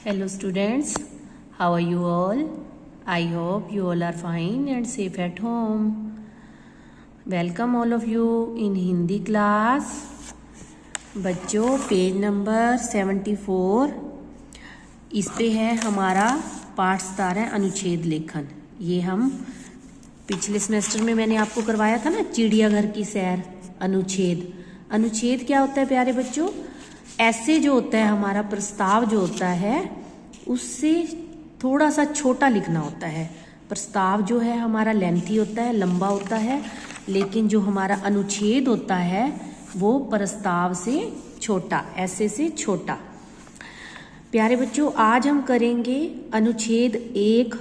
Hello students, how are you all? I hope you all are fine and safe at home. Welcome all of you in Hindi class. बच्चों page number 74 इस पे है हमारा पाठ 17 अनुच्छेद लेखन। ये हम पिछले सेमेस्टर में मैंने आपको करवाया था ना, चिड़ियाघर की सैर। अनुच्छेद क्या होता है प्यारे बच्चों? ऐसे जो होता है हमारा प्रस्ताव जो होता है उससे थोड़ा सा छोटा लिखना होता है। प्रस्ताव जो है हमारा लेंथी होता है, लंबा होता है, लेकिन जो हमारा अनुच्छेद होता है वो प्रस्ताव से छोटा, ऐसे से छोटा। प्यारे बच्चों आज हम करेंगे अनुच्छेद 1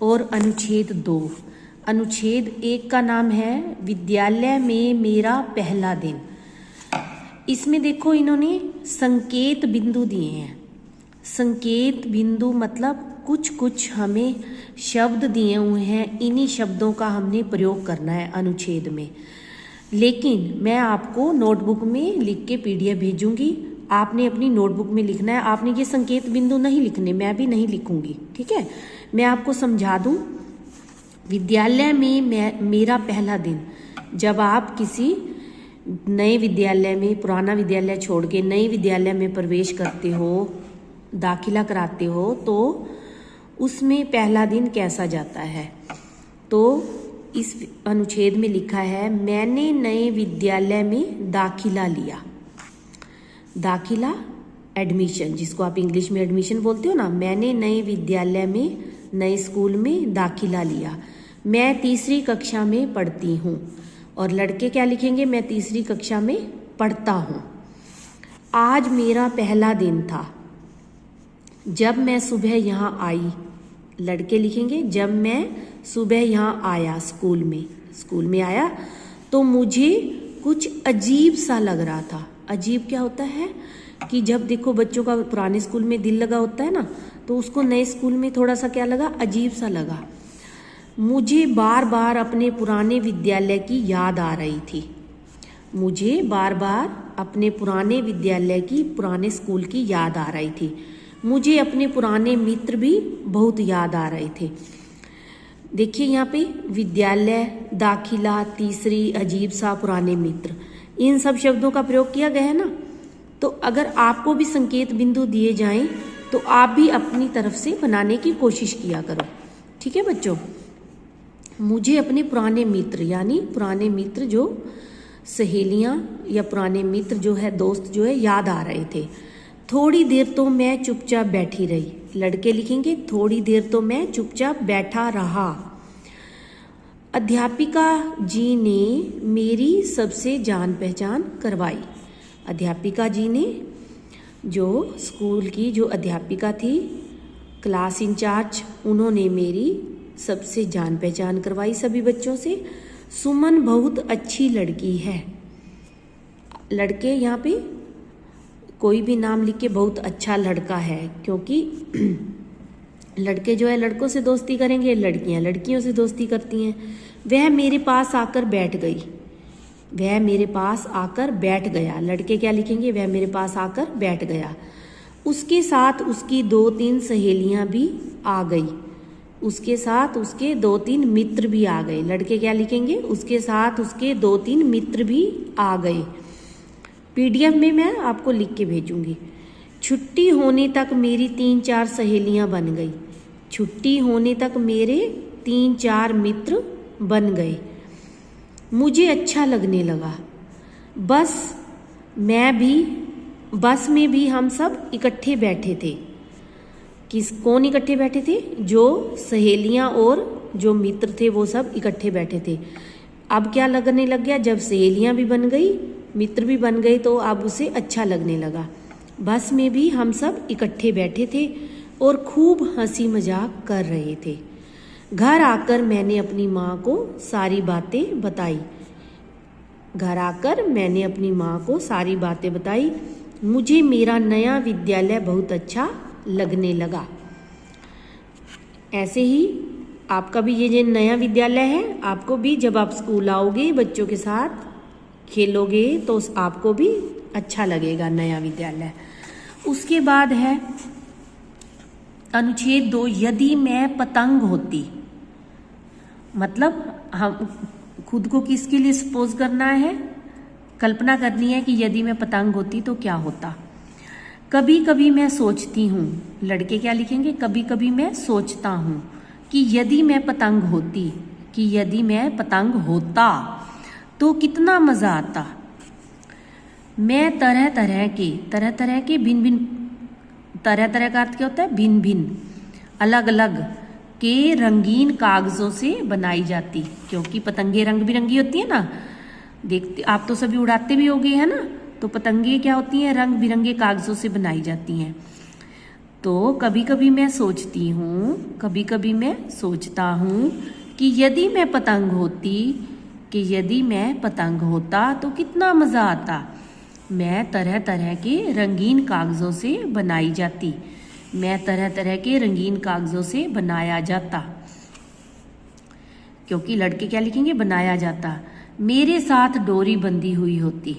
और अनुच्छेद 2। अनुच्छेद 1 का नाम है विद्यालय में मेरा पहला दिन। इसमें देखो इन्होंने संकेत बिंदु दिए हैं। संकेत बिंदु मतलब कुछ हमें शब्द दिए हुए हैं, इन्हीं शब्दों का हमने प्रयोग करना है अनुच्छेद में। लेकिन मैं आपको नोटबुक में लिख के पीडीएफ भेजूंगी, आपने अपनी नोटबुक में लिखना है। आपने ये संकेत बिंदु नहीं लिखने, मैं भी नहीं लिखूंगी, ठीक है। मैं आपको समझा दूं, विद्यालय में मेरा पहला दिन, जब आप किसी नए विद्यालय में, पुराना विद्यालय छोड़ के नए विद्यालय में प्रवेश करते हो, दाखिला कराते हो, तो उसमें पहला दिन कैसा जाता है। तो इस अनुच्छेद में लिखा है मैंने नए विद्यालय में दाखिला लिया। दाखिला एडमिशन, जिसको आप इंग्लिश में एडमिशन बोलते हो ना। मैंने नए विद्यालय में, नए स्कूल में दाखिला लिया। मैं तीसरी कक्षा में पढ़ती हूँ। और लड़के क्या लिखेंगे? मैं तीसरी कक्षा में पढ़ता हूँ। आज मेरा पहला दिन था जब मैं सुबह यहाँ आई। लड़के लिखेंगे जब मैं सुबह यहाँ आया, स्कूल में आया तो मुझे कुछ अजीब सा लग रहा था। अजीब क्या होता है कि जब देखो बच्चों का पुराने स्कूल में दिल लगा होता है ना, तो उसको नए स्कूल में थोड़ा सा क्या लगा, अजीब सा लगा। मुझे बार बार अपने पुराने विद्यालय की याद आ रही थी। मुझे बार बार अपने पुराने विद्यालय की, पुराने स्कूल की याद आ रही थी। मुझे अपने पुराने मित्र भी बहुत याद आ रहे थे। देखिए यहाँ पे विद्यालय, दाखिला, तीसरी, अजीब सा, पुराने मित्र, इन सब शब्दों का प्रयोग किया गया है ना। तो अगर आपको भी संकेत बिंदु दिए जाएं तो आप भी अपनी तरफ से बनाने की कोशिश किया करो, ठीक है बच्चों। मुझे अपने पुराने मित्र, यानी पुराने मित्र जो सहेलियां या पुराने मित्र जो है, दोस्त जो है, याद आ रहे थे। थोड़ी देर तो मैं चुपचाप बैठी रही। लड़के लिखेंगे थोड़ी देर तो मैं चुपचाप बैठा रहा। अध्यापिका जी ने मेरी सबसे जान पहचान करवाई। अध्यापिका जी ने, जो स्कूल की जो अध्यापिका थी, क्लास इंचार्ज, उन्होंने मेरी सबसे जान पहचान करवाई सभी बच्चों से। सुमन बहुत अच्छी लड़की है। लड़के यहाँ पे कोई भी नाम लिख के बहुत अच्छा लड़का है, क्योंकि लड़के जो है लड़कों से दोस्ती करेंगे, लड़कियां लड़कियों से दोस्ती करती हैं। वह मेरे पास आकर बैठ गई। वह मेरे पास आकर बैठ गया। लड़के क्या लिखेंगे? वह मेरे पास आकर बैठ गया। उसके साथ उसकी 2-3 सहेलियां भी आ गई। उसके साथ उसके 2-3 मित्र भी आ गए। लड़के क्या लिखेंगे? उसके साथ उसके 2-3 मित्र भी आ गए। पीडीएफ में मैं आपको लिख के भेजूंगी। छुट्टी होने तक मेरी 3-4 सहेलियां बन गई। छुट्टी होने तक मेरे 3-4 मित्र बन गए। मुझे अच्छा लगने लगा। बस में भी हम सब इकट्ठे बैठे थे। कौन इकट्ठे बैठे थे? जो सहेलियां और जो मित्र थे वो सब इकट्ठे बैठे थे। अब क्या लगने लग गया? जब सहेलियां भी बन गई, मित्र भी बन गए, तो अब उसे अच्छा लगने लगा। बस में भी हम सब इकट्ठे बैठे थे और खूब हंसी मजाक कर रहे थे। घर आकर मैंने अपनी माँ को सारी बातें बताई। घर आकर मैंने अपनी माँ को सारी बातें बताई। मुझे मेरा नया विद्यालय बहुत अच्छा लगने लगा। ऐसे ही आपका भी ये जो नया विद्यालय है, आपको भी जब आप स्कूल आओगे, बच्चों के साथ खेलोगे, तो आपको भी अच्छा लगेगा नया विद्यालय। उसके बाद है अनुच्छेद 2, यदि मैं पतंग होती, मतलब हम खुद को किसके लिए सपोज करना है, कल्पना करनी है कि यदि मैं पतंग होती तो क्या होता। कभी कभी मैं सोचती हूँ, लड़के क्या लिखेंगे, कभी कभी मैं सोचता हूँ कि यदि मैं पतंग होती, कि यदि मैं पतंग होता तो कितना मज़ा आता। मैं तरह तरह के भिन्न भिन्न, तरह तरह का अर्थ क्या होता है, भिन्न भिन्न, अलग अलग के रंगीन कागज़ों से बनाई जाती, क्योंकि पतंगे रंग बिरंगी होती है ना, देखते आप तो सभी उड़ाते भी होगे है ना, तो पतंगे क्या होती हैं, रंग बिरंगे कागज़ों से बनाई जाती हैं। तो कभी कभी मैं सोचती हूँ, कभी कभी मैं सोचता हूँ कि यदि मैं पतंग होती, कि यदि मैं पतंग होता तो कितना मज़ा आता। मैं तरह तरह के रंगीन कागज़ों से बनाई जाती, मैं तरह तरह के रंगीन कागज़ों से बनाया जाता, क्योंकि लड़के क्या लिखेंगे, बनाया जाता। मेरे साथ डोरी बंधी हुई होती,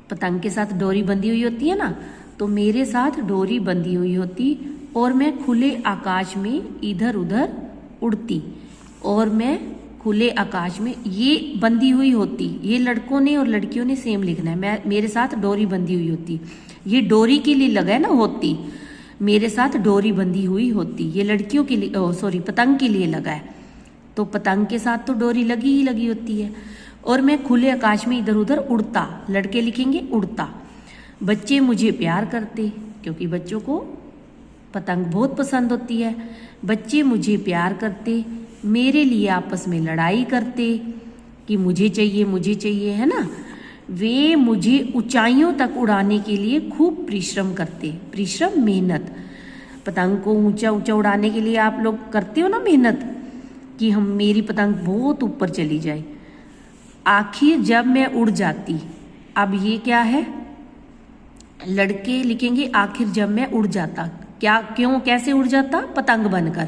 पतंग के साथ डोरी बंधी हुई होती है ना, तो मेरे साथ डोरी बंधी हुई होती और मैं खुले आकाश में इधर उधर उड़ती, और मैं खुले आकाश में, ये बंधी हुई होती, ये लड़कों ने और लड़कियों ने सेम लिखना है। मैं, मेरे साथ डोरी बंधी हुई होती, ये डोरी के लिए लगा है ना, होती, मेरे साथ डोरी बंधी हुई होती, ये लड़कियों के लिए, सॉरी पतंग के लिए लगा है, तो पतंग के साथ तो डोरी लगी ही लगी होती है। और मैं खुले आकाश में इधर उधर उड़ता, लड़के लिखेंगे उड़ता। बच्चे मुझे प्यार करते, क्योंकि बच्चों को पतंग बहुत पसंद होती है। बच्चे मुझे प्यार करते, मेरे लिए आपस में लड़ाई करते कि मुझे चाहिए, है ना। वे मुझे ऊंचाइयों तक उड़ाने के लिए खूब परिश्रम करते, परिश्रम मेहनत, पतंग को ऊंचा ऊंचा उड़ाने के लिए आप लोग करते हो ना मेहनत, कि हम, मेरी पतंग बहुत ऊपर चली जाए। आखिर जब मैं उड़ जाती, अब ये क्या है, लड़के लिखेंगे आखिर जब मैं उड़ जाता, क्या, क्यों, कैसे उड़ जाता, पतंग बनकर,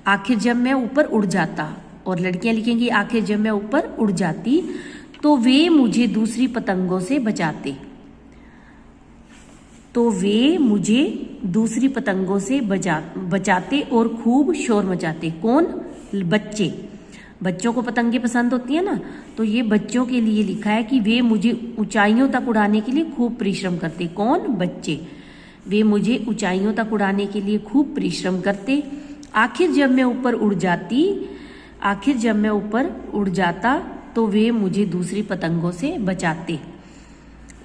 आखिर जब मैं ऊपर उड़ जाता। और लड़कियां लिखेंगी आखिर जब मैं ऊपर उड़ जाती तो वे मुझे दूसरी पतंगों से बचाते, तो वे मुझे दूसरी पतंगों से बचाते और खूब शोर मचाते। कौन, बच्चे, बच्चों को पतंगे पसंद होती है ना, तो ये बच्चों के लिए लिखा है कि वे मुझे ऊंचाइयों तक उड़ाने के लिए खूब परिश्रम करते। कौन, बच्चे, वे मुझे ऊंचाइयों तक उड़ाने के लिए खूब परिश्रम करते। आखिर जब मैं ऊपर उड़ जाती, आखिर जब मैं ऊपर उड़ जाता तो वे मुझे दूसरी पतंगों से बचाते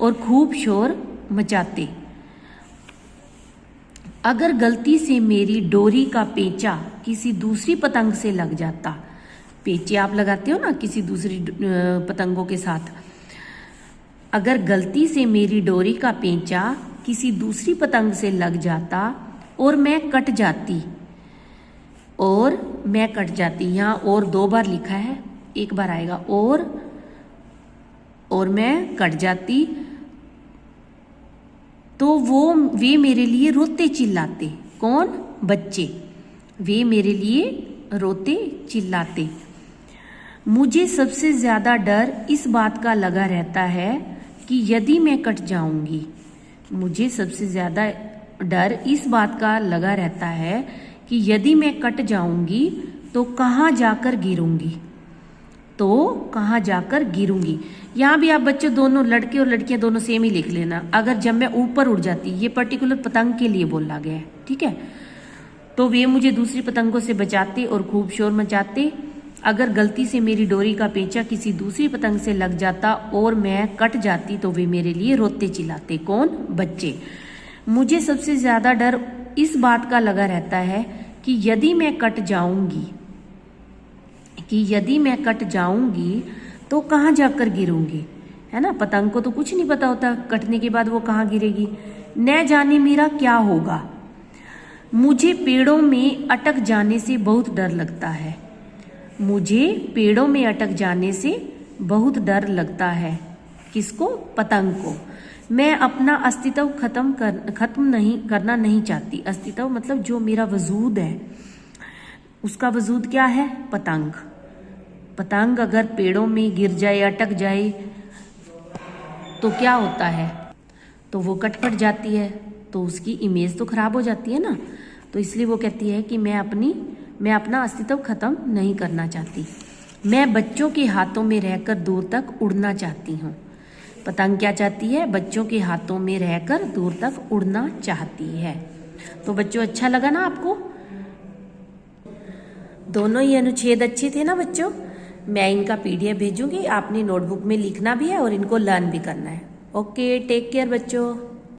और खूब शोर मचाते। अगर गलती से मेरी डोरी का पेंचा किसी दूसरी पतंग से लग जाता, पेंचे आप लगाते हो ना किसी दूसरी पतंगों के साथ, अगर गलती से मेरी डोरी का पेंचा किसी दूसरी पतंग से लग जाता और मैं कट जाती, और मैं कट जाती, यहाँ और 2 बार लिखा है, एक बार आएगा और मैं कट जाती, तो वे मेरे लिए रोते चिल्लाते। कौन, बच्चे, वे मेरे लिए रोते चिल्लाते। मुझे सबसे ज़्यादा डर इस बात का लगा रहता है कि यदि मैं कट जाऊंगी, मुझे सबसे ज़्यादा डर इस बात का लगा रहता है कि यदि मैं कट जाऊंगी तो कहाँ जाकर गिरूंगी, तो कहाँ जाकर गिरूंगी। यहाँ भी आप बच्चों दोनों, लड़के और लड़कियां दोनों सेम ही लिख लेना। अगर जब मैं ऊपर उड़ जाती, ये पर्टिकुलर पतंग के लिए बोला गया है, ठीक है, तो वे मुझे दूसरी पतंगों से बचाते और खूब शोर मचाते। अगर गलती से मेरी डोरी का पेंचा किसी दूसरी पतंग से लग जाता और मैं कट जाती तो वे मेरे लिए रोते चिल्लाते। कौन, बच्चे। मुझे सबसे ज़्यादा डर इस बात का लगा रहता है कि यदि मैं कट जाऊंगी, कि यदि मैं कट जाऊंगी तो कहाँ जाकर गिरूंगी, है ना। पतंग को तो कुछ नहीं पता होता कटने के बाद वो कहाँ गिरेगी। न जाने मेरा क्या होगा। मुझे पेड़ों में अटक जाने से बहुत डर लगता है। मुझे पेड़ों में अटक जाने से बहुत डर लगता है। किसको, पतंग को। मैं अपना अस्तित्व खत्म नहीं करना नहीं चाहती। अस्तित्व मतलब जो मेरा वजूद है, उसका वजूद क्या है, पतंग। पतंग अगर पेड़ों में गिर जाए, अटक जाए तो क्या होता है, तो वो कट जाती है। तो उसकी इमेज तो खराब हो जाती है ना। तो इसलिए वो कहती है कि मैं अपना अस्तित्व खत्म नहीं करना चाहती। मैं बच्चों के हाथों में रहकर दूर तक उड़ना चाहती हूँ। पतंग क्या चाहती है? बच्चों के हाथों में रहकर दूर तक उड़ना चाहती है। तो बच्चों, अच्छा लगा ना आपको? दोनों ही अनुच्छेद अच्छे थे ना बच्चों? मैं इनका PDF भेजूंगी, आपने नोटबुक में लिखना भी है और इनको लर्न भी करना है। ओके, टेक केयर बच्चों।